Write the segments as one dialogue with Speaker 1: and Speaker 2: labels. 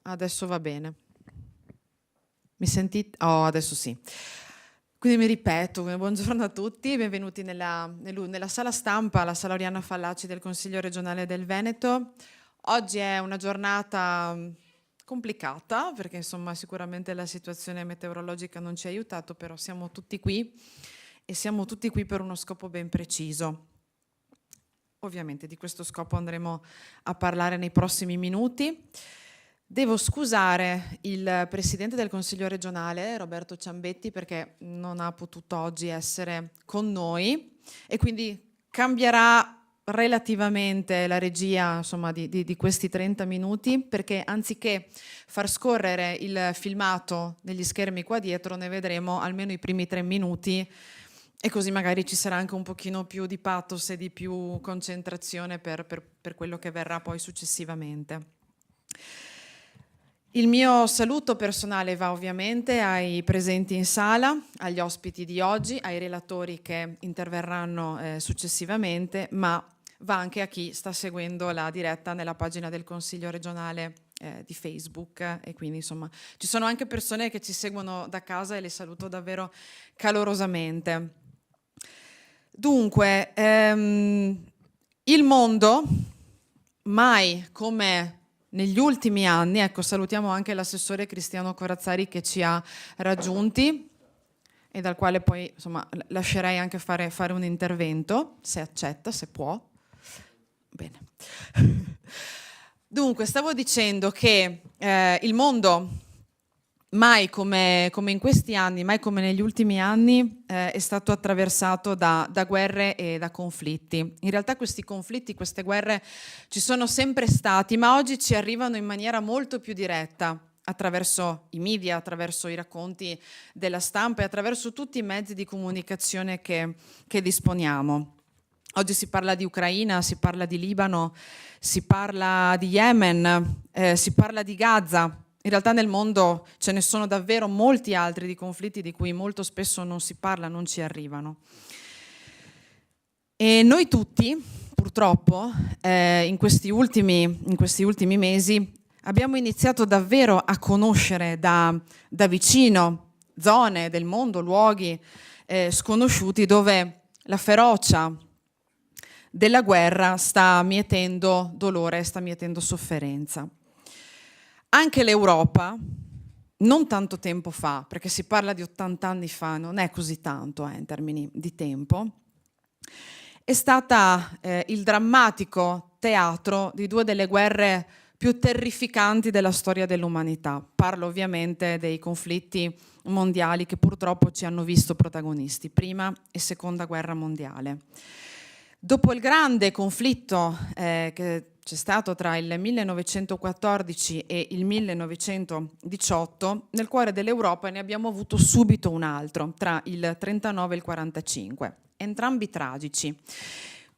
Speaker 1: Adesso va bene. Mi sentite? Oh, adesso sì. Quindi mi ripeto, buongiorno a tutti, benvenuti nella sala stampa, la sala Oriana Fallaci del Consiglio regionale del Veneto. Oggi è una giornata complicata, perché insomma sicuramente la situazione meteorologica non ci ha aiutato, però siamo tutti qui e siamo tutti qui per uno scopo ben preciso. Ovviamente di questo scopo andremo a parlare nei prossimi minuti. Devo scusare il Presidente del Consiglio regionale, Roberto Ciambetti, perché non ha potuto oggi essere con noi e quindi cambierà relativamente la regia, insomma, di questi 30 minuti, perché anziché far scorrere il filmato negli schermi qua dietro, ne vedremo almeno i primi 3 minuti e così magari ci sarà anche un pochino più di pathos e di più concentrazione per quello che verrà poi successivamente. Il mio saluto personale va ovviamente ai presenti in sala, agli ospiti di oggi, ai relatori che interverranno successivamente, ma va anche a chi sta seguendo la diretta nella pagina del Consiglio regionale di Facebook e quindi insomma ci sono anche persone che ci seguono da casa e le saluto davvero calorosamente. Dunque, il mondo mai come negli ultimi anni, ecco, salutiamo anche l'assessore Cristiano Corazzari che ci ha raggiunti e dal quale poi insomma lascerei anche fare un intervento, se accetta, se può. Bene. Dunque, stavo dicendo che il mondo mai come in questi anni, mai come negli ultimi anni, è stato attraversato da guerre e da conflitti. In realtà questi conflitti, queste guerre ci sono sempre stati, ma oggi ci arrivano in maniera molto più diretta, attraverso i media, attraverso i racconti della stampa e attraverso tutti i mezzi di comunicazione che disponiamo. Oggi si parla di Ucraina, si parla di Libano, si parla di Yemen, si parla di Gaza. In realtà nel mondo ce ne sono davvero molti altri di conflitti di cui molto spesso non si parla, non ci arrivano. E noi tutti, purtroppo, in questi ultimi mesi abbiamo iniziato davvero a conoscere da vicino zone del mondo, luoghi sconosciuti dove la ferocia della guerra sta mietendo dolore, sta mietendo sofferenza. Anche l'Europa, non tanto tempo fa, perché si parla di 80 anni fa, non è così tanto in termini di tempo, è stata il drammatico teatro di due delle guerre più terrificanti della storia dell'umanità. Parlo ovviamente dei conflitti mondiali che purtroppo ci hanno visto protagonisti, prima e seconda guerra mondiale. Dopo il grande conflitto che c'è stato tra il 1914 e il 1918, nel cuore dell'Europa ne abbiamo avuto subito un altro, tra il 39 e il 45, entrambi tragici.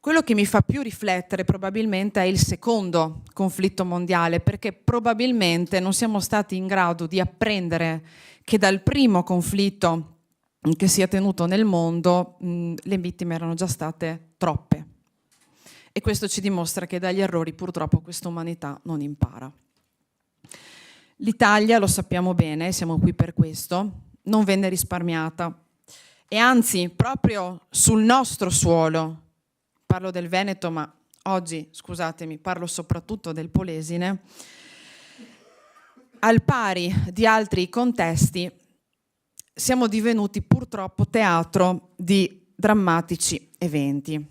Speaker 1: Quello che mi fa più riflettere probabilmente è il secondo conflitto mondiale, perché probabilmente non siamo stati in grado di apprendere che dal primo conflitto che si è tenuto nel mondo le vittime erano già state troppe. E questo ci dimostra che dagli errori purtroppo questa umanità non impara. L'Italia, lo sappiamo bene, siamo qui per questo, non venne risparmiata. E anzi, proprio sul nostro suolo, parlo del Veneto, ma oggi, scusatemi, parlo soprattutto del Polesine, al pari di altri contesti, siamo divenuti purtroppo teatro di drammatici eventi.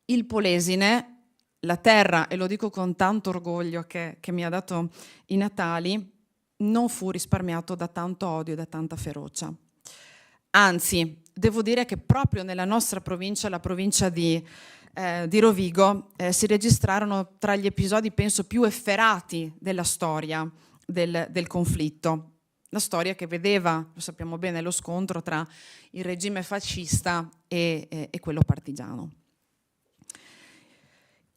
Speaker 1: Il Polesine, la terra, e lo dico con tanto orgoglio che mi ha dato i natali, non fu risparmiato da tanto odio e da tanta ferocia. Anzi, devo dire che proprio nella nostra provincia, la provincia di Rovigo, si registrarono tra gli episodi, penso, più efferati della storia del conflitto. La storia che vedeva, lo sappiamo bene, lo scontro tra il regime fascista e quello partigiano.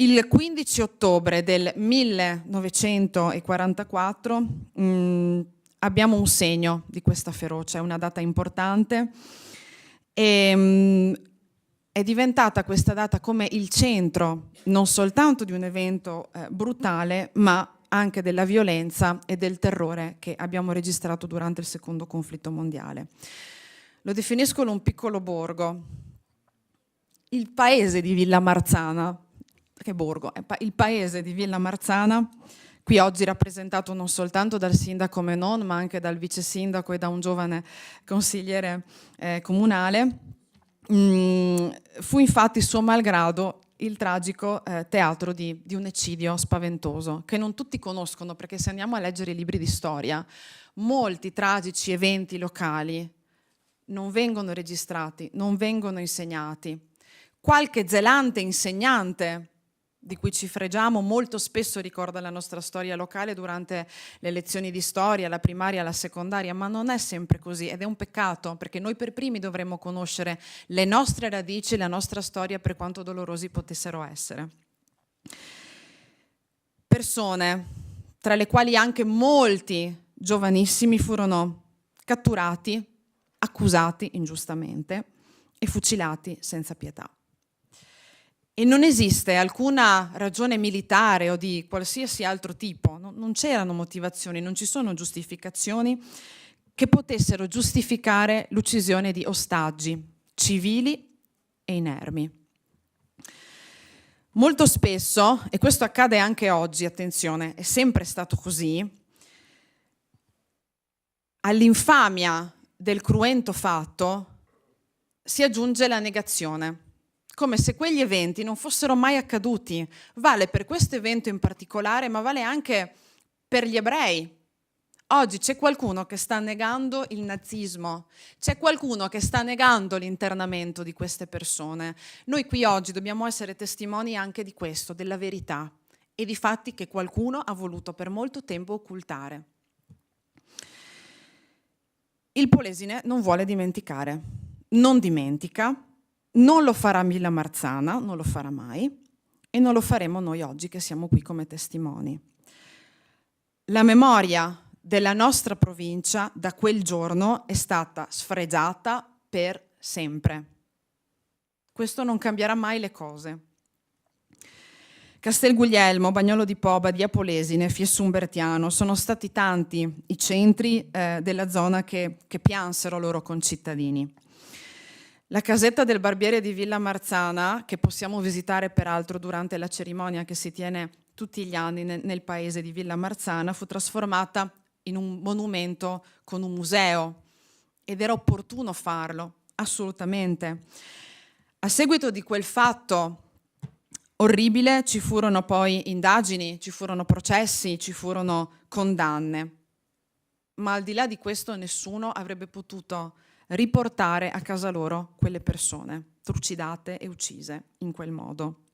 Speaker 1: Il 15 ottobre del 1944 abbiamo un segno di questa ferocia, è una data importante e è diventata questa data come il centro non soltanto di un evento brutale, ma anche della violenza e del terrore che abbiamo registrato durante il secondo conflitto mondiale. Lo definiscono un piccolo borgo. Il paese di Villamarzana, che borgo? Il paese di Villamarzana, qui oggi rappresentato non soltanto dal sindaco Menon, ma anche dal vice sindaco e da un giovane consigliere comunale, fu infatti suo malgrado il tragico teatro di un eccidio spaventoso, che non tutti conoscono, perché se andiamo a leggere i libri di storia, molti tragici eventi locali non vengono registrati, non vengono insegnati. Qualche zelante insegnante di cui ci fregiamo molto spesso ricorda la nostra storia locale durante le lezioni di storia, la primaria, la secondaria, ma non è sempre così ed è un peccato, perché noi per primi dovremmo conoscere le nostre radici, la nostra storia, per quanto dolorosi potessero essere. Persone, tra le quali anche molti giovanissimi, furono catturati, accusati ingiustamente e fucilati senza pietà. E non esiste alcuna ragione militare o di qualsiasi altro tipo, non c'erano motivazioni, non ci sono giustificazioni che potessero giustificare l'uccisione di ostaggi civili e inermi. Molto spesso, e questo accade anche oggi, attenzione, è sempre stato così, all'infamia del cruento fatto si aggiunge la negazione, come se quegli eventi non fossero mai accaduti. Vale per questo evento in particolare, ma vale anche per gli ebrei. Oggi c'è qualcuno che sta negando il nazismo, c'è qualcuno che sta negando l'internamento di queste persone. Noi qui oggi dobbiamo essere testimoni anche di questo, della verità e di fatti che qualcuno ha voluto per molto tempo occultare. Il Polesine non vuole dimenticare, non dimentica, non lo farà Villamarzana, non lo farà mai e non lo faremo noi oggi che siamo qui come testimoni. La memoria della nostra provincia da quel giorno è stata sfregiata per sempre. Questo non cambierà mai le cose. Castelguglielmo, Bagnolo di Po, Badia Polesine, Fiesumbertiano, sono stati tanti i centri della zona che piansero loro concittadini. La casetta del barbiere di Villamarzana, che possiamo visitare peraltro durante la cerimonia che si tiene tutti gli anni nel paese di Villamarzana, fu trasformata in un monumento con un museo ed era opportuno farlo, assolutamente. A seguito di quel fatto orribile ci furono poi indagini, ci furono processi, ci furono condanne, ma al di là di questo nessuno avrebbe potuto riportare a casa loro quelle persone trucidate e uccise in quel modo.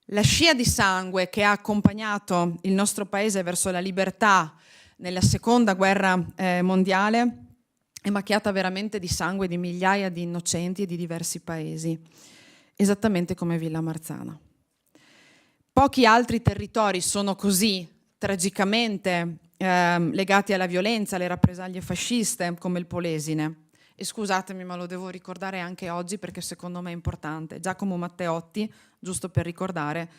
Speaker 1: La scia di sangue che ha accompagnato il nostro paese verso la libertà nella seconda guerra mondiale è macchiata veramente di sangue di migliaia di innocenti e di diversi paesi, esattamente come Villamarzana. Pochi altri territori sono così tragicamente legati alla violenza, alle rappresaglie fasciste, come il Polesine. E scusatemi, ma lo devo ricordare anche oggi perché secondo me è importante. Giacomo Matteotti, giusto per ricordare,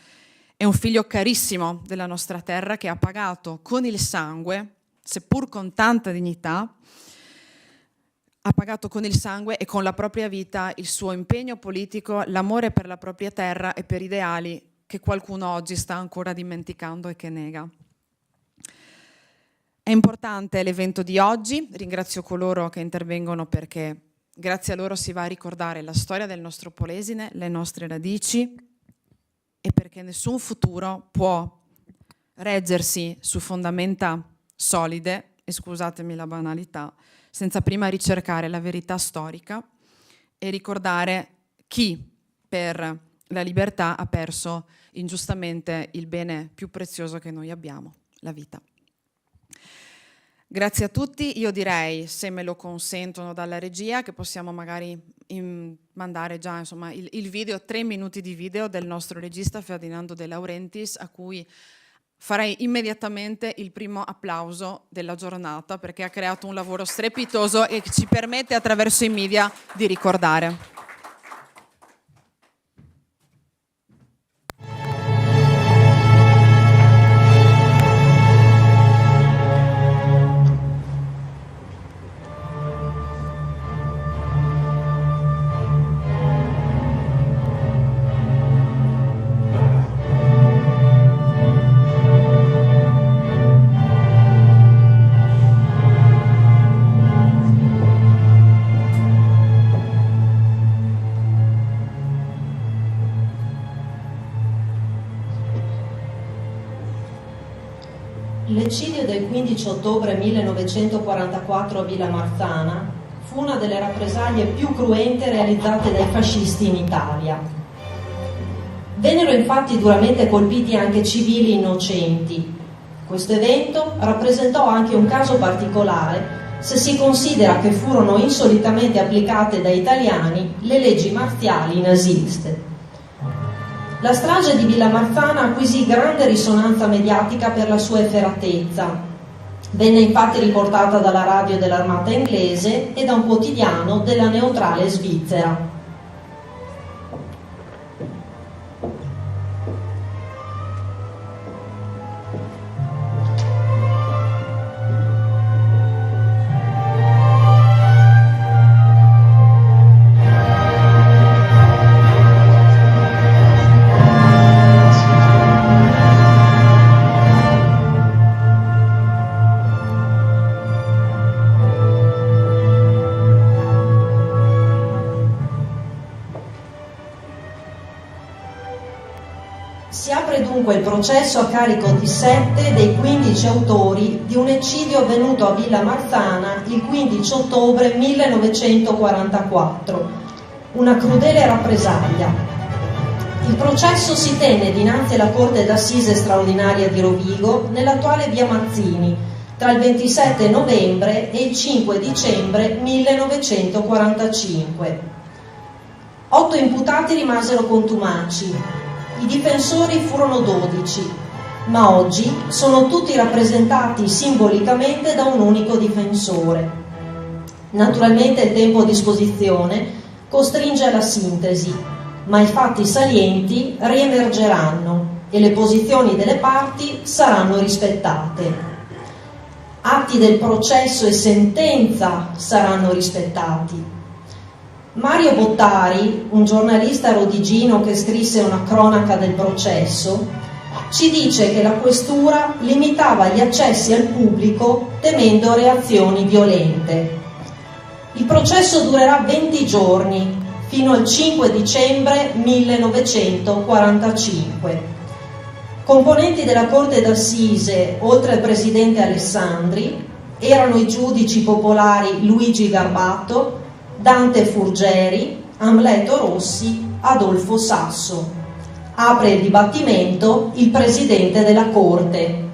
Speaker 1: è un figlio carissimo della nostra terra che ha pagato con il sangue, seppur con tanta dignità, ha pagato con il sangue e con la propria vita il suo impegno politico, l'amore per la propria terra e per ideali che qualcuno oggi sta ancora dimenticando e che nega. È importante l'evento di oggi, ringrazio coloro che intervengono perché grazie a loro si va a ricordare la storia del nostro Polesine, le nostre radici e perché nessun futuro può reggersi su fondamenta solide, e scusatemi la banalità, senza prima ricercare la verità storica e ricordare chi per la libertà ha perso ingiustamente il bene più prezioso che noi abbiamo, la vita. Grazie a tutti, io direi, se me lo consentono dalla regia, che possiamo magari mandare già insomma, il video, 3 minuti di video del nostro regista Ferdinando De Laurentiis, a cui farei immediatamente il primo applauso della giornata perché ha creato un lavoro strepitoso e ci permette attraverso i media di ricordare.
Speaker 2: L'eccidio del 15 ottobre 1944 a Villa Marzana fu una delle rappresaglie più cruente realizzate dai fascisti in Italia. Vennero infatti duramente colpiti anche civili innocenti. Questo evento rappresentò anche un caso particolare se si considera che furono insolitamente applicate dai italiani le leggi marziali naziste. La strage di Villa Marzana acquisì grande risonanza mediatica per la sua efferatezza. Venne infatti riportata dalla radio dell'armata inglese e da un quotidiano della neutrale Svizzera. Si apre dunque il processo a carico di 7 dei 15 autori di un eccidio avvenuto a Villa Marzana il 15 ottobre 1944, una crudele rappresaglia. Il processo si tenne dinanzi alla Corte d'Assise straordinaria di Rovigo, nell'attuale via Mazzini, tra il 27 novembre e il 5 dicembre 1945. 8 imputati rimasero contumaci. I difensori furono 12, ma oggi sono tutti rappresentati simbolicamente da un unico difensore. Naturalmente il tempo a disposizione costringe alla sintesi, ma i fatti salienti riemergeranno e le posizioni delle parti saranno rispettate. Atti del processo e sentenza saranno rispettati. Mario Bottari, un giornalista rodigino che scrisse una cronaca del processo, ci dice che la questura limitava gli accessi al pubblico temendo reazioni violente. Il processo durerà 20 giorni, fino al 5 dicembre 1945. Componenti della Corte d'Assise, oltre al presidente Alessandri, erano i giudici popolari Luigi Garbato, Dante Furgeri, Amleto Rossi, Adolfo Sasso. Apre il dibattimento il Presidente della Corte.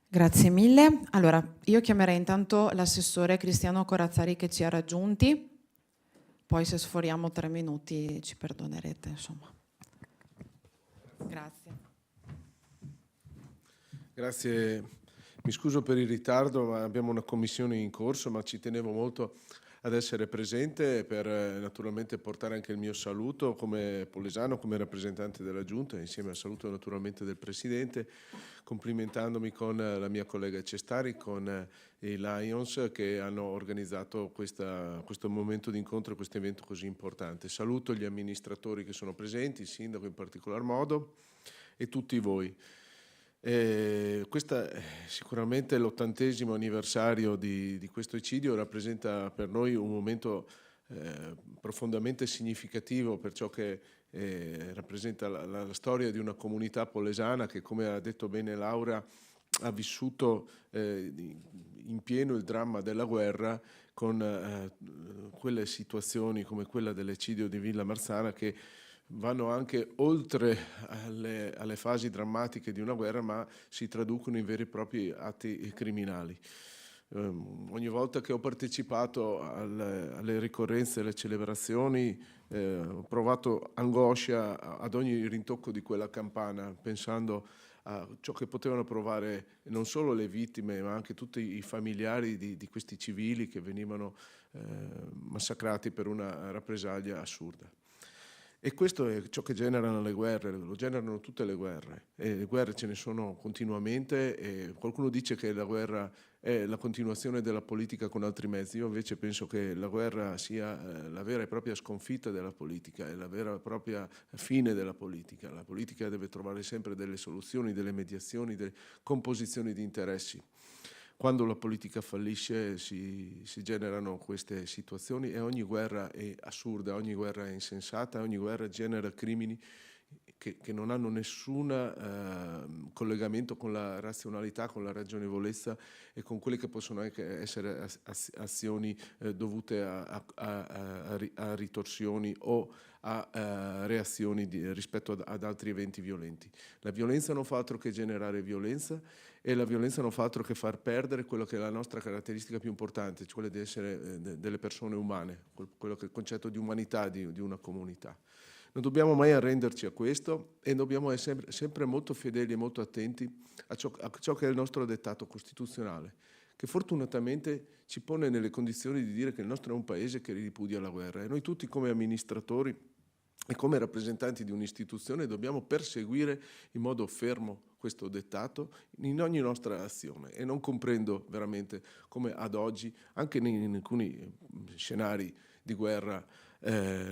Speaker 1: Grazie mille. Allora, io chiamerei intanto l'assessore Cristiano Corazzari che ci ha raggiunti, poi se sforiamo 3 minuti ci perdonerete, insomma. Grazie.
Speaker 3: Grazie, mi scuso per il ritardo, ma abbiamo una commissione in corso, ma ci tenevo molto ad essere presente per naturalmente portare anche il mio saluto come polesano, come rappresentante della Giunta, insieme al saluto naturalmente del Presidente, complimentandomi con la mia collega Cestari, con i Lions che hanno organizzato questo momento di incontro, questo evento così importante. Saluto gli amministratori che sono presenti, il Sindaco in particolar modo e tutti voi. Questo è sicuramente l'80° anniversario di questo eccidio, rappresenta per noi un momento profondamente significativo per ciò che rappresenta la storia di una comunità polesana che, come ha detto bene Laura, ha vissuto in pieno il dramma della guerra con quelle situazioni come quella dell'eccidio di Villa Marzana che vanno anche oltre alle fasi drammatiche di una guerra, ma si traducono in veri e propri atti criminali. Ogni volta che ho partecipato alle ricorrenze, alle celebrazioni, ho provato angoscia ad ogni rintocco di quella campana, pensando a ciò che potevano provare non solo le vittime, ma anche tutti i familiari di questi civili che venivano massacrati per una rappresaglia assurda. E questo è ciò che generano le guerre, lo generano tutte le guerre, e le guerre ce ne sono continuamente e qualcuno dice che la guerra è la continuazione della politica con altri mezzi. Io invece penso che la guerra sia la vera e propria sconfitta della politica, è la vera e propria fine della politica. La politica deve trovare sempre delle soluzioni, delle mediazioni, delle composizioni di interessi. quando la politica fallisce si generano queste situazioni e ogni guerra è assurda, ogni guerra è insensata, ogni guerra genera crimini che non hanno nessun collegamento con la razionalità, con la ragionevolezza e con quelle che possono anche essere azioni dovute a ritorsioni o a reazioni rispetto ad altri eventi violenti. La violenza non fa altro che generare violenza e la violenza non fa altro che far perdere quello che è la nostra caratteristica più importante, cioè quella di essere delle persone umane, quello che è il concetto di umanità di una comunità. Non dobbiamo mai arrenderci a questo e dobbiamo essere sempre molto fedeli e molto attenti a ciò che è il nostro dettato costituzionale, che fortunatamente ci pone nelle condizioni di dire che il nostro è un paese che ripudia la guerra e noi tutti come amministratori e come rappresentanti di un'istituzione dobbiamo perseguire in modo fermo questo dettato in ogni nostra azione e non comprendo veramente come ad oggi, anche in alcuni scenari di guerra,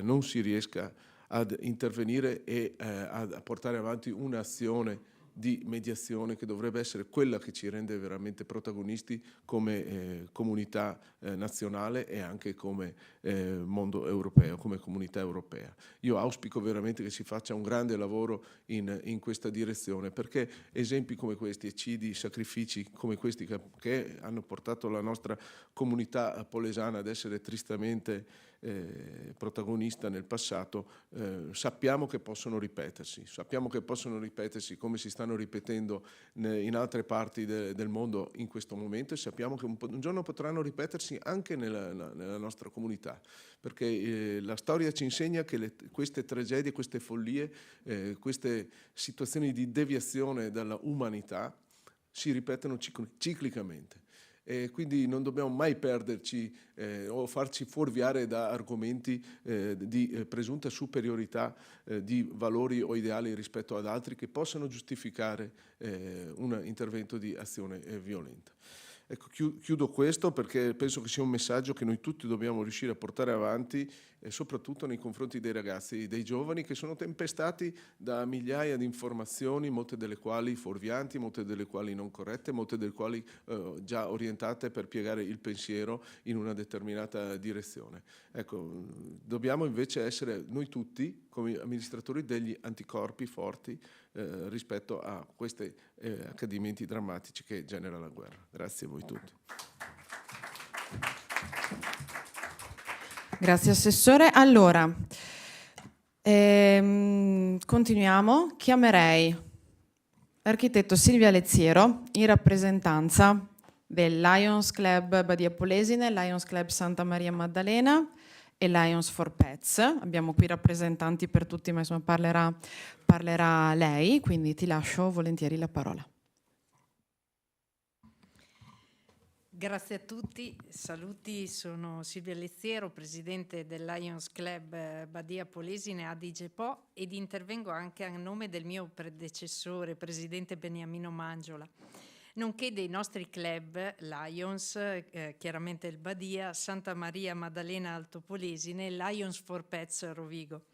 Speaker 3: non si riesca ad intervenire e a portare avanti un'azione di mediazione che dovrebbe essere quella che ci rende veramente protagonisti come comunità nazionale e anche come mondo europeo, come comunità europea. Io auspico veramente che si faccia un grande lavoro in questa direzione, perché esempi come questi, eccidi, sacrifici come questi che hanno portato la nostra comunità polesana ad essere tristemente protagonista nel passato, sappiamo che possono ripetersi come si stanno ripetendo in altre parti del mondo in questo momento e sappiamo che un giorno potranno ripetersi anche nella nostra comunità, perché la storia ci insegna che queste tragedie, queste follie, queste situazioni di deviazione dalla umanità si ripetono ciclicamente. E quindi non dobbiamo mai perderci o farci fuorviare da argomenti di presunta superiorità di valori o ideali rispetto ad altri che possano giustificare un intervento di azione violenta. Ecco, chiudo questo perché penso che sia un messaggio che noi tutti dobbiamo riuscire a portare avanti e soprattutto nei confronti dei ragazzi, dei giovani che sono tempestati da migliaia di informazioni, molte delle quali fuorvianti, molte delle quali non corrette, molte delle quali già orientate per piegare il pensiero in una determinata direzione. Ecco, dobbiamo invece essere noi tutti come amministratori degli anticorpi forti rispetto a questi accadimenti drammatici che genera la guerra. Grazie a voi tutti.
Speaker 1: Grazie Assessore. Allora, continuiamo. Chiamerei l'architetto Silvia Leziero in rappresentanza del Lions Club Badia Polesine, Lions Club Santa Maria Maddalena e Lions for Pets. Abbiamo qui rappresentanti per tutti, ma insomma parlerà lei, quindi ti lascio volentieri la parola.
Speaker 4: Grazie a tutti, saluti, sono Silvia Leziero, presidente del Lions Club Badia Polesine Adige Po ed intervengo anche a nome del mio predecessore, presidente Beniamino Mangiola, nonché dei nostri club Lions, chiaramente il Badia, Santa Maria Maddalena Alto Polesine e Lions for Pets Rovigo.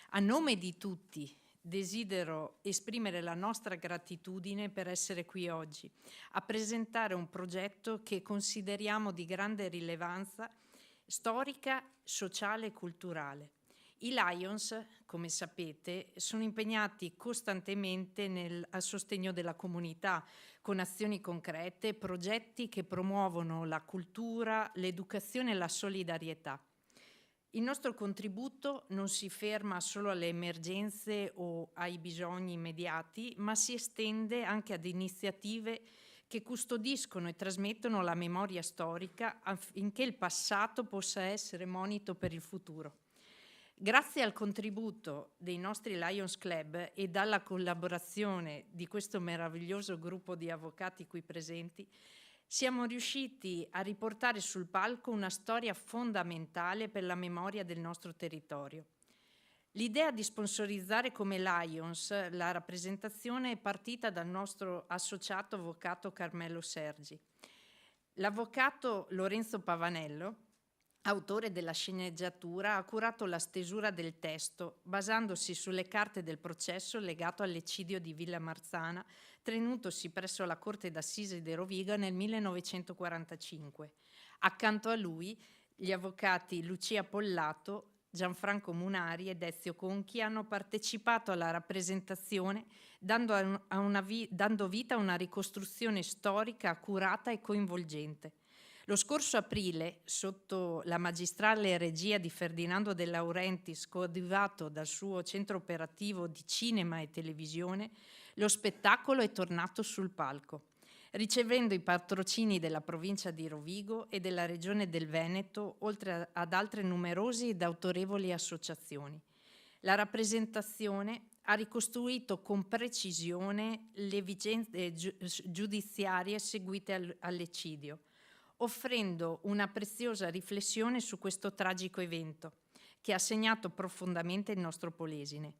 Speaker 4: A nome di tutti desidero esprimere la nostra gratitudine per essere qui oggi a presentare un progetto che consideriamo di grande rilevanza storica, sociale e culturale. I Lions, come sapete, sono impegnati costantemente a sostegno della comunità con azioni concrete, progetti che promuovono la cultura, l'educazione e la solidarietà. Il nostro contributo non si ferma solo alle emergenze o ai bisogni immediati, ma si estende anche ad iniziative che custodiscono e trasmettono la memoria storica affinché il passato possa essere monito per il futuro. Grazie al contributo dei nostri Lions Club e dalla collaborazione di questo meraviglioso gruppo di avvocati qui presenti, siamo riusciti a riportare sul palco una storia fondamentale per la memoria del nostro territorio. L'idea di sponsorizzare come Lions la rappresentazione è partita dal nostro associato avvocato Carmelo Sergi. L'avvocato Lorenzo Pavanello autore della sceneggiatura, ha curato la stesura del testo, basandosi sulle carte del processo legato all'eccidio di Villa Marzana, tenutosi presso la Corte d'Assise di Rovigo nel 1945. Accanto a lui, gli avvocati Lucia Pollato, Gianfranco Munari ed Ezio Conchi hanno partecipato alla rappresentazione, dando vita a una ricostruzione storica accurata e coinvolgente. Lo scorso aprile, sotto la magistrale regia di Ferdinando De Laurentiis, coadiuvato dal suo centro operativo di cinema e televisione, lo spettacolo è tornato sul palco, ricevendo i patrocini della provincia di Rovigo e della regione del Veneto, oltre ad altre numerose ed autorevoli associazioni. La rappresentazione ha ricostruito con precisione le vicende giudiziarie seguite all'eccidio, offrendo una preziosa riflessione su questo tragico evento che ha segnato profondamente il nostro Polesine.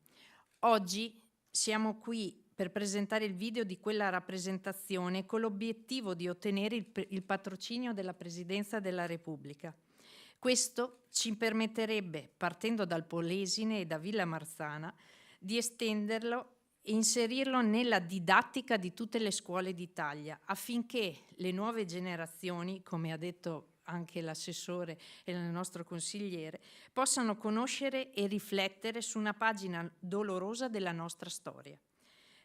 Speaker 4: Oggi siamo qui per presentare il video di quella rappresentazione con l'obiettivo di ottenere il patrocinio della Presidenza della Repubblica. Questo ci permetterebbe, partendo dal Polesine e da Villa Marzana, di estenderlo e inserirlo nella didattica di tutte le scuole d'Italia, affinché le nuove generazioni, come ha detto anche l'assessore e il nostro consigliere, possano conoscere e riflettere su una pagina dolorosa della nostra storia.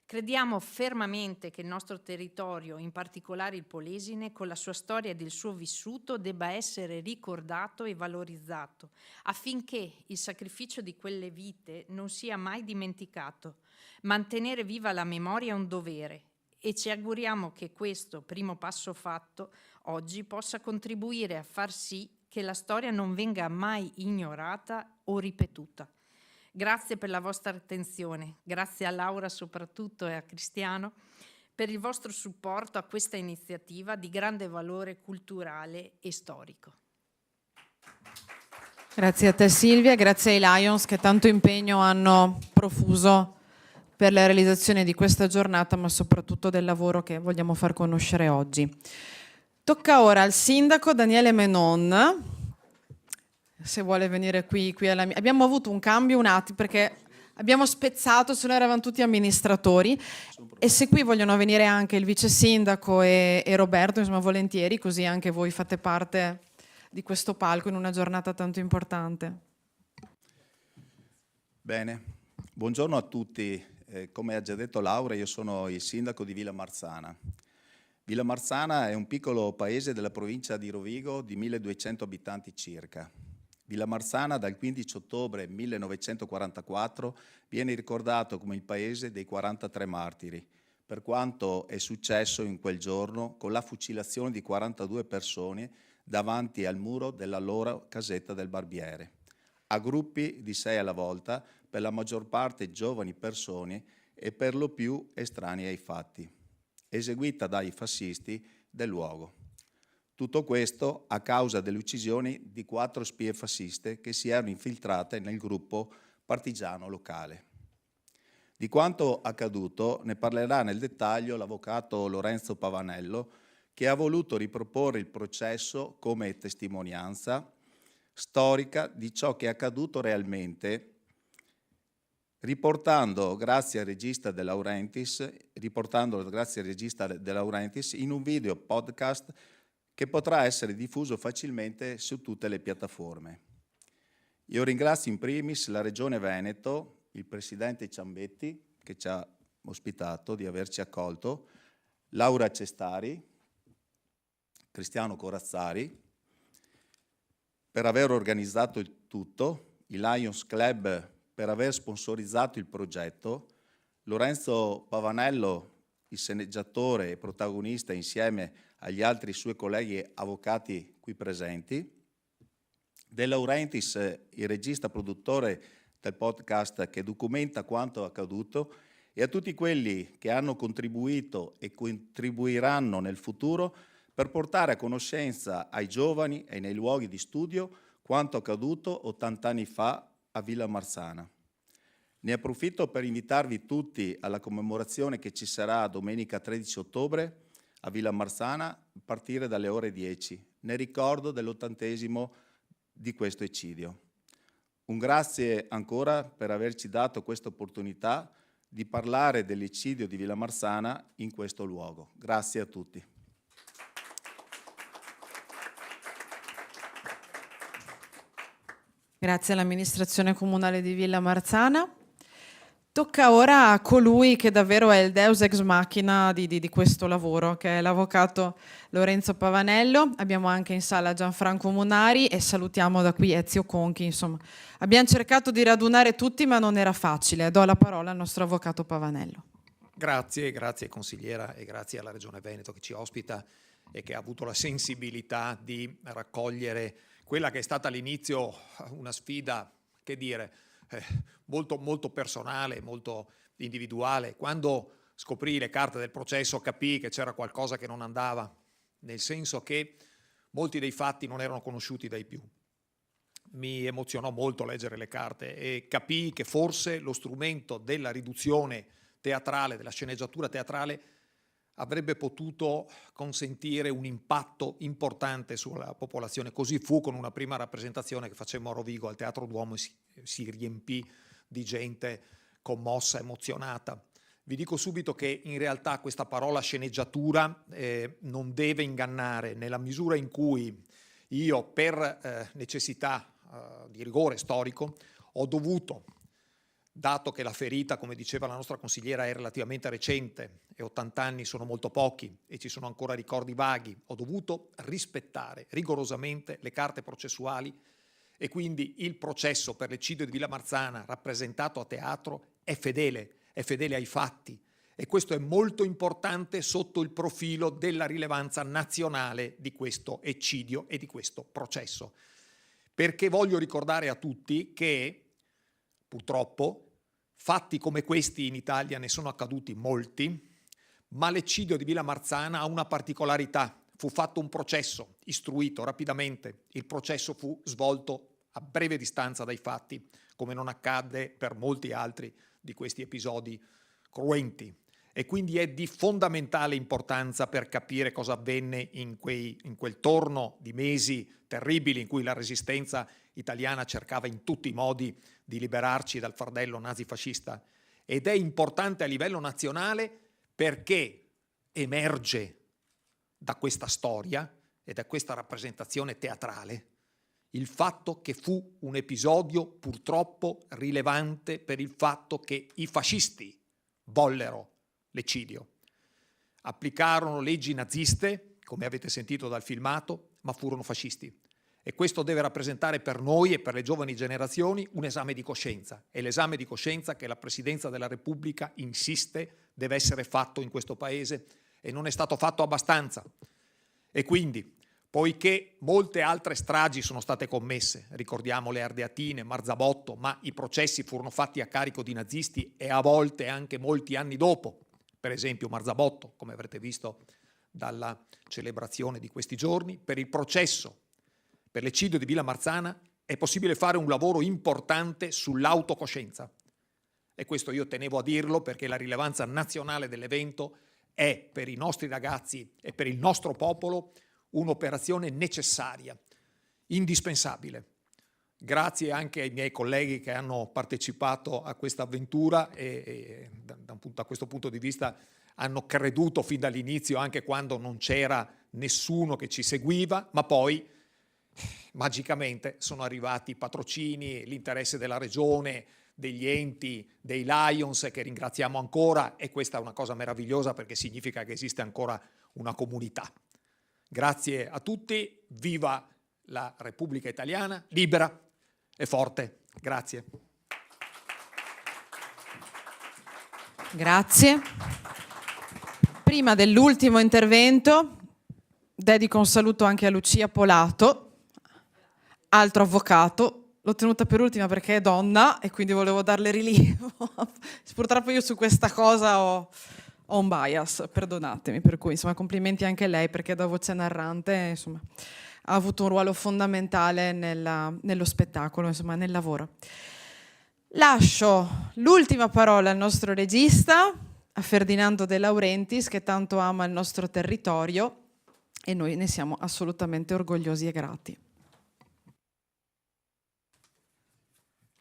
Speaker 4: Crediamo fermamente che il nostro territorio, in particolare il Polesine, con la sua storia ed il suo vissuto, debba essere ricordato e valorizzato, affinché il sacrificio di quelle vite non sia mai dimenticato. Mantenere viva la memoria è un dovere e ci auguriamo che questo primo passo fatto oggi possa contribuire a far sì che la storia non venga mai ignorata o ripetuta. Grazie per la vostra attenzione, grazie a Laura soprattutto e a Cristiano per il vostro supporto a questa iniziativa di grande valore culturale e storico.
Speaker 1: Grazie a te Silvia, grazie ai Lions che tanto impegno hanno profuso per la realizzazione di questa giornata, ma soprattutto del lavoro che vogliamo far conoscere oggi. Tocca ora al sindaco Daniele Menon, se vuole venire qui alla mia. Abbiamo avuto un cambio un attimo perché abbiamo spezzato, se no eravamo tutti amministratori, e se qui vogliono venire anche il vice sindaco e Roberto, insomma volentieri, così anche voi fate parte di questo palco in una giornata tanto importante.
Speaker 5: Bene, buongiorno a tutti. Come ha già detto Laura, io sono il sindaco di Villa Marzana. Villa Marzana è un piccolo paese della provincia di Rovigo di 1200 abitanti circa. Villa Marzana dal 15 ottobre 1944 viene ricordato come il paese dei 43 martiri, per quanto è successo in quel giorno con la fucilazione di 42 persone davanti al muro dell'allora casetta del Barbiere, a gruppi di 6 alla volta, per la maggior parte giovani persone e per lo più estranei ai fatti, eseguita dai fascisti del luogo. Tutto questo a causa delle uccisioni di 4 spie fasciste che si erano infiltrate nel gruppo partigiano locale. Di quanto accaduto ne parlerà nel dettaglio l'avvocato Lorenzo Pavanello, che ha voluto riproporre il processo come testimonianza storica di ciò che è accaduto realmente, riportandolo grazie al regista De Laurentiis in un video podcast che potrà essere diffuso facilmente su tutte le piattaforme. Io ringrazio in primis la Regione Veneto, il Presidente Ciambetti, che ci ha ospitato, di averci accolto, Laura Cestari, Cristiano Corazzari, per aver organizzato il tutto, il Lions Club per aver sponsorizzato il progetto, Lorenzo Pavanello, il sceneggiatore e protagonista insieme agli altri suoi colleghi avvocati qui presenti, De Laurentiis, il regista produttore del podcast che documenta quanto accaduto, e a tutti quelli che hanno contribuito e contribuiranno nel futuro per portare a conoscenza ai giovani e nei luoghi di studio quanto accaduto 80 anni fa a Villa Marzana. Ne approfitto per invitarvi tutti alla commemorazione che ci sarà domenica 13 ottobre a Villa Marzana a partire dalle ore 10, nel ricordo dell'80° di questo eccidio. Un grazie ancora per averci dato questa opportunità di parlare dell'eccidio di Villamarzana in questo luogo. Grazie a tutti.
Speaker 1: Grazie all'amministrazione comunale di Villamarzana. Tocca ora a colui che davvero è il deus ex machina di questo lavoro, che è l'avvocato Lorenzo Pavanello. Abbiamo anche in sala Gianfranco Munari e salutiamo da qui Ezio Conchi. Insomma, abbiamo cercato di radunare tutti, ma non era facile. Do la parola al nostro avvocato Pavanello.
Speaker 6: Grazie consigliera e grazie alla Regione Veneto che ci ospita e che ha avuto la sensibilità di raccogliere quella che è stata all'inizio una sfida, che dire, molto, molto personale, molto individuale. Quando scoprì le carte del processo capii che c'era qualcosa che non andava, nel senso che molti dei fatti non erano conosciuti dai più. Mi emozionò molto leggere le carte e capii che forse lo strumento della riduzione teatrale, della sceneggiatura teatrale, avrebbe potuto consentire un impatto importante sulla popolazione. Così fu con una prima rappresentazione che facemmo a Rovigo al Teatro Duomo e si riempì di gente commossa, emozionata. Vi dico subito che in realtà questa parola sceneggiatura non deve ingannare, nella misura in cui io per necessità di rigore storico ho dovuto, dato che la ferita, come diceva la nostra consigliera, è relativamente recente e 80 anni sono molto pochi e ci sono ancora ricordi vaghi, ho dovuto rispettare rigorosamente le carte processuali e quindi il processo per l'eccidio di Villamarzana rappresentato a teatro è fedele ai fatti e questo è molto importante sotto il profilo della rilevanza nazionale di questo eccidio e di questo processo. Perché voglio ricordare a tutti che purtroppo fatti come questi in Italia ne sono accaduti molti, ma l'eccidio di Villamarzana ha una particolarità. Fu fatto un processo, istruito rapidamente, il processo fu svolto a breve distanza dai fatti, come non accadde per molti altri di questi episodi cruenti. E quindi è di fondamentale importanza per capire cosa avvenne in quel torno di mesi terribili in cui la resistenza italiana cercava in tutti i modi di liberarci dal fardello nazifascista. Ed è importante a livello nazionale perché emerge da questa storia e da questa rappresentazione teatrale il fatto che fu un episodio purtroppo rilevante per il fatto che i fascisti vollero l'eccidio. Applicarono leggi naziste, come avete sentito dal filmato, ma furono fascisti. E questo deve rappresentare per noi e per le giovani generazioni un esame di coscienza. È l'esame di coscienza che la Presidenza della Repubblica insiste deve essere fatto in questo Paese e non è stato fatto abbastanza. E quindi, poiché molte altre stragi sono state commesse, ricordiamo le Ardeatine, Marzabotto, ma i processi furono fatti a carico di nazisti e a volte anche molti anni dopo, per esempio Marzabotto, come avrete visto dalla celebrazione di questi giorni, per il processo per l'eccidio di Villamarzana è possibile fare un lavoro importante sull'autocoscienza. E questo io tenevo a dirlo perché la rilevanza nazionale dell'evento è per i nostri ragazzi e per il nostro popolo un'operazione necessaria, indispensabile. Grazie anche ai miei colleghi che hanno partecipato a questa avventura e da questo punto di vista hanno creduto fin dall'inizio anche quando non c'era nessuno che ci seguiva, ma poi magicamente sono arrivati i patrocini, l'interesse della regione, degli enti, dei Lions che ringraziamo ancora e questa è una cosa meravigliosa perché significa che esiste ancora una comunità. Grazie a tutti, viva la Repubblica Italiana, libera e forte. Grazie.
Speaker 1: Grazie. Prima dell'ultimo intervento dedico un saluto anche a Lucia Polato, altro avvocato. L'ho tenuta per ultima perché è donna e quindi volevo darle rilievo. Purtroppo io su questa cosa ho un bias, perdonatemi, per cui insomma complimenti anche a lei perché da voce narrante insomma ha avuto un ruolo fondamentale nello spettacolo, insomma nel lavoro. Lascio l'ultima parola al nostro regista, a Ferdinando De Laurentiis, che tanto ama il nostro territorio e noi ne siamo assolutamente orgogliosi e grati.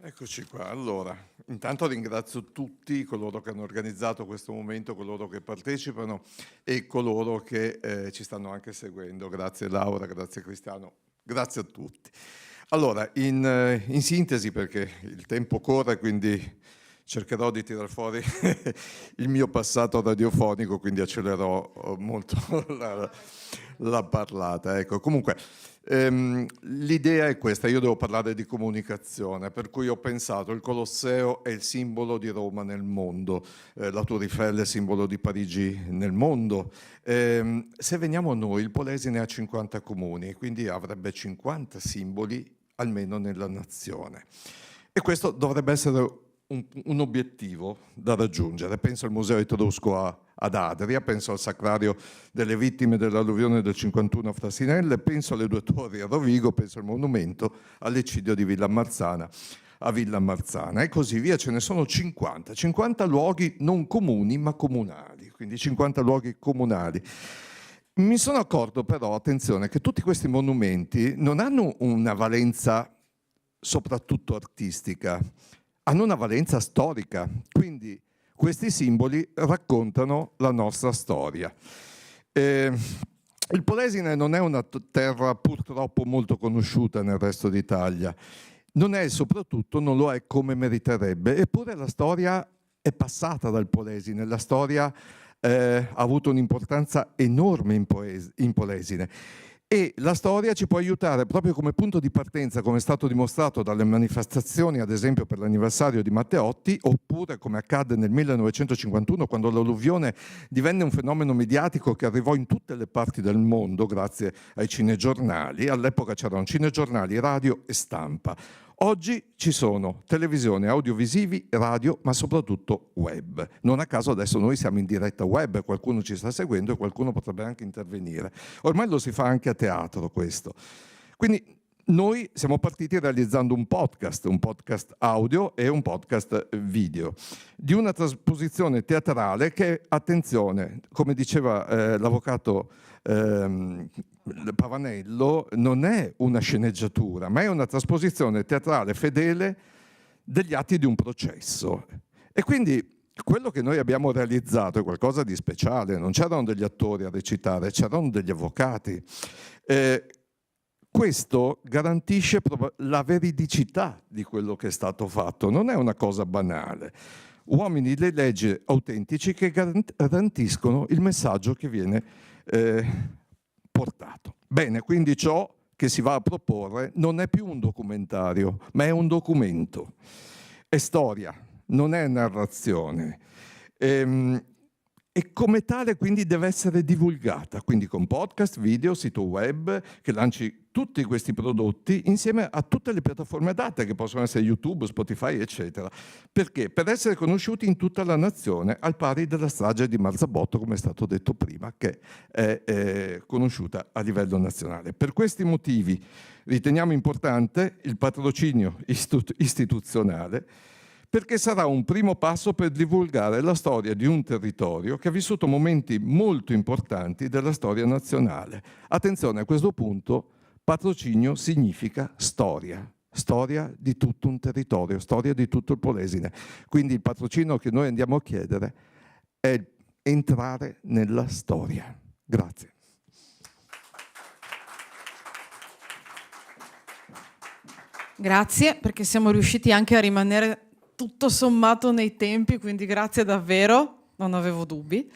Speaker 7: Eccoci qua. Allora, intanto ringrazio tutti coloro che hanno organizzato questo momento, coloro che partecipano e coloro che ci stanno anche seguendo. Grazie Laura, grazie Cristiano, grazie a tutti. Allora, in sintesi, perché il tempo corre, quindi cercherò di tirar fuori il mio passato radiofonico, quindi accelerò molto la parlata. Ecco, comunque, l'idea è questa: io devo parlare di comunicazione, per cui ho pensato il Colosseo è il simbolo di Roma nel mondo, la Tour Eiffel è il simbolo di Parigi nel mondo. Se veniamo a noi, il Polesine ha 50 comuni, quindi avrebbe 50 simboli almeno nella nazione. E questo dovrebbe essere un obiettivo da raggiungere. Penso al Museo Etrusco ad Adria, penso al Sacrario delle vittime dell'alluvione del 51 a Frasinelle, penso alle 2 torri a Rovigo, penso al monumento all'eccidio di Villa Marzana a Villa Marzana e così via. Ce ne sono 50 luoghi non comuni ma comunali, quindi 50 luoghi comunali. Mi sono accorto però, attenzione, che tutti questi monumenti non hanno una valenza soprattutto artistica, hanno una valenza storica, quindi questi simboli raccontano la nostra storia. Il Polesine non è una terra purtroppo molto conosciuta nel resto d'Italia, non è soprattutto, non lo è come meriterebbe, eppure la storia è passata dal Polesine, la storia ha avuto un'importanza enorme in Polesine. E la storia ci può aiutare proprio come punto di partenza, come è stato dimostrato dalle manifestazioni, ad esempio per l'anniversario di Matteotti, oppure come accadde nel 1951, quando l'alluvione divenne un fenomeno mediatico che arrivò in tutte le parti del mondo grazie ai cinegiornali. All'epoca c'erano cinegiornali, radio e stampa. Oggi ci sono televisione, audiovisivi, radio, ma soprattutto web. Non a caso adesso noi siamo in diretta web, qualcuno ci sta seguendo e qualcuno potrebbe anche intervenire. Ormai lo si fa anche a teatro questo. Quindi noi siamo partiti realizzando un podcast audio e un podcast video, di una trasposizione teatrale che, attenzione, come diceva l'avvocato Pavanello, non è una sceneggiatura, ma è una trasposizione teatrale fedele degli atti di un processo. E quindi quello che noi abbiamo realizzato è qualcosa di speciale, non c'erano degli attori a recitare, c'erano degli avvocati. Questo garantisce la veridicità di quello che è stato fatto, non è una cosa banale. Uomini di legge autentici che garantiscono il messaggio che viene portato. Bene, quindi ciò che si va a proporre non è più un documentario, ma è un documento. È storia, non è narrazione. E come tale quindi deve essere divulgata, quindi con podcast, video, sito web, che lanci tutti questi prodotti insieme a tutte le piattaforme adatte che possono essere YouTube, Spotify, eccetera. Perché? Per essere conosciuti in tutta la nazione, al pari della strage di Marzabotto, come è stato detto prima, che è conosciuta a livello nazionale. Per questi motivi riteniamo importante il patrocinio istituzionale, perché sarà un primo passo per divulgare la storia di un territorio che ha vissuto momenti molto importanti della storia nazionale. Attenzione, a questo punto patrocinio significa storia di tutto un territorio, storia di tutto il Polesine. Quindi il patrocinio che noi andiamo a chiedere è entrare nella storia. Grazie.
Speaker 1: Grazie, perché siamo riusciti anche a rimanere tutto sommato nei tempi, quindi grazie davvero, non avevo dubbi.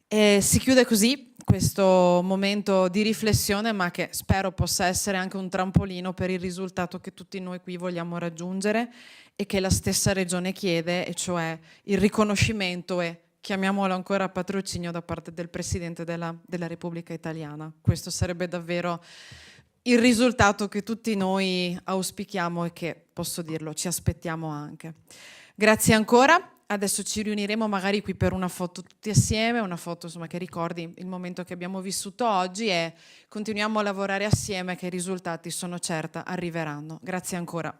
Speaker 1: E si chiude così questo momento di riflessione, ma che spero possa essere anche un trampolino per il risultato che tutti noi qui vogliamo raggiungere e che la stessa Regione chiede, e cioè il riconoscimento e, chiamiamolo ancora, patrocinio da parte del Presidente della Repubblica Italiana. Questo sarebbe davvero il risultato che tutti noi auspichiamo e che, posso dirlo, ci aspettiamo anche. Grazie ancora. Adesso ci riuniremo magari qui per una foto tutti assieme, una foto insomma che ricordi il momento che abbiamo vissuto oggi, e continuiamo a lavorare assieme, che i risultati sono certa arriveranno. Grazie ancora.